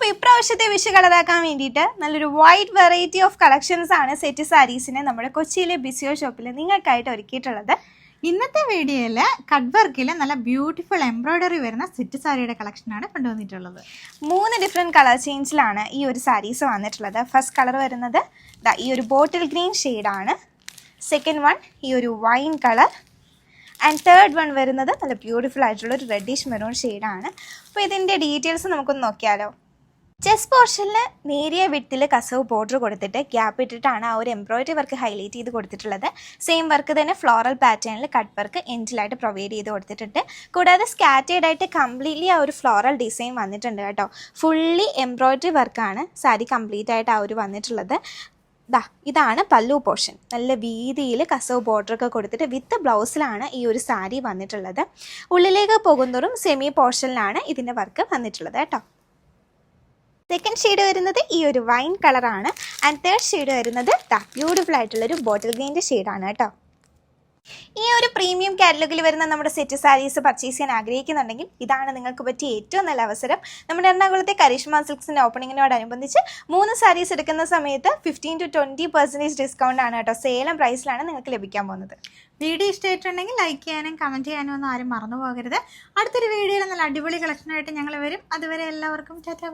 അപ്പോൾ ഇപ്രാവശ്യത്തെ വിഷു കളറാക്കാൻ വേണ്ടിയിട്ട് നല്ലൊരു വൈഡ് വെറൈറ്റി ഓഫ് കളക്ഷൻസ് ആണ് സെറ്റ് സാരീസിനെ നമ്മുടെ കൊച്ചിയിലെ ബിസിയോ ഷോപ്പിൽ നിങ്ങൾക്കായിട്ട് ഒരുക്കിയിട്ടുള്ളത്. ഇന്നത്തെ വീഡിയോയിൽ കട്ട് വർക്കിൽ നല്ല ബ്യൂട്ടിഫുൾ എംബ്രോയിഡറി വരുന്ന സെറ്റ് സാരിയുടെ കളക്ഷനാണ് കൊണ്ടുവന്നിട്ടുള്ളത്. 3 ഡിഫറെൻറ്റ് കളർ ചേഞ്ചിലാണ് ഈ ഒരു സാരീസ് വന്നിട്ടുള്ളത്. ഫസ്റ്റ് കളർ വരുന്നത് ഈ ഒരു ബോട്ടിൽ ഗ്രീൻ ഷെയ്ഡാണ്. സെക്കൻഡ് വൺ ഈ ഒരു wine colour. And third one വരുന്നത് നല്ല ബ്യൂട്ടിഫുൾ ആയിട്ടുള്ള ഒരു റെഡിഷ് മെറൂൺ ഷെയ്ഡാണ്. അപ്പോൾ ഇതിൻ്റെ ഡീറ്റെയിൽസ് നമുക്കൊന്ന് നോക്കിയാലോ. ചെസ്റ്റ് പോർഷനിൽ നേരിയ വിട്ടിൽ കസവ് ബോർഡർ കൊടുത്തിട്ട് ഗ്യാപ്പ് ഇട്ടിട്ടാണ് ആ ഒരു എംബ്രോയിഡറി വർക്ക് ഹൈലൈറ്റ് ചെയ്ത് കൊടുത്തിട്ടുള്ളത്. സെയിം വർക്ക് തന്നെ ഫ്ലോറൽ പാറ്റേണിൽ കട്ട് വർക്ക് എൻഡിലായിട്ട് പ്രൊവൈഡ് ചെയ്ത് കൊടുത്തിട്ടുണ്ട്. കൂടാതെ സ്കാറ്റേഡ് ആയിട്ട് കംപ്ലീറ്റ്ലി ആ ഒരു ഫ്ലോറൽ ഡിസൈൻ വന്നിട്ടുണ്ട് കേട്ടോ. ഫുള്ളി എംബ്രോയിഡറി വർക്കാണ് സാരി കംപ്ലീറ്റ് ആയിട്ട് ആ ഒരു വന്നിട്ടുള്ളത്. ഇതാണ് പല്ലു പോർഷൻ. നല്ല വീതിയിൽ കസവ് ബോർഡറൊക്കെ കൊടുത്തിട്ട് വിത്ത് ബ്ലൗസിലാണ് ഈ ഒരു സാരി വന്നിട്ടുള്ളത്. ഉള്ളിലേക്ക് പോകുന്നതും സെമി പോർഷനിലാണ് ഇതിൻ്റെ വർക്ക് വന്നിട്ടുള്ളത് കേട്ടോ. സെക്കൻഡ് ഷെയ്ഡ് വരുന്നത് ഈ ഒരു വൈൻ കളറാണ്. ആൻഡ് തേർഡ് ഷെയ്ഡ് വരുന്നത് ബ്യൂട്ടിഫുൾ ആയിട്ടുള്ളൊരു ബോട്ടിൽ ഗ്രീൻ്റെ ഷെയ്ഡാണ് കേട്ടോ. ഈ ഒരു പ്രീമിയം കാറ്റലോഗിൽ വരുന്ന നമ്മുടെ സെറ്റ് സാരീസ് പർച്ചേസ് ചെയ്യാൻ ആഗ്രഹിക്കുന്നുണ്ടെങ്കിൽ ഇതാണ് നിങ്ങൾക്ക് പറ്റിയ ഏറ്റവും നല്ല അവസരം. നമ്മുടെ എറണാകുളത്തെ കരിഷ്മ സിൽക്സിൻ്റെ ഓപ്പണിങ്ങിനോടനുബന്ധിച്ച് 3 സാരീസ് എടുക്കുന്ന സമയത്ത് 15 to 20% ഡിസ്കൗണ്ട് ആണ് കേട്ടോ. സേലം പ്രൈസിലാണ് നിങ്ങൾക്ക് ലഭിക്കാൻ പോകുന്നത്. വീഡിയോ ഇഷ്ടമായിട്ടുണ്ടെങ്കിൽ ലൈക്ക് ചെയ്യാനും കമൻറ്റ് ചെയ്യാനും ഒന്നും ആരും മറന്നു പോകരുത്. അടുത്തൊരു വീഡിയോയിൽ നല്ല അടിപൊളി കളക്ഷനായിട്ട് ഞങ്ങൾ വരും. അതുവരെ എല്ലാവർക്കും ടാറ്റാ.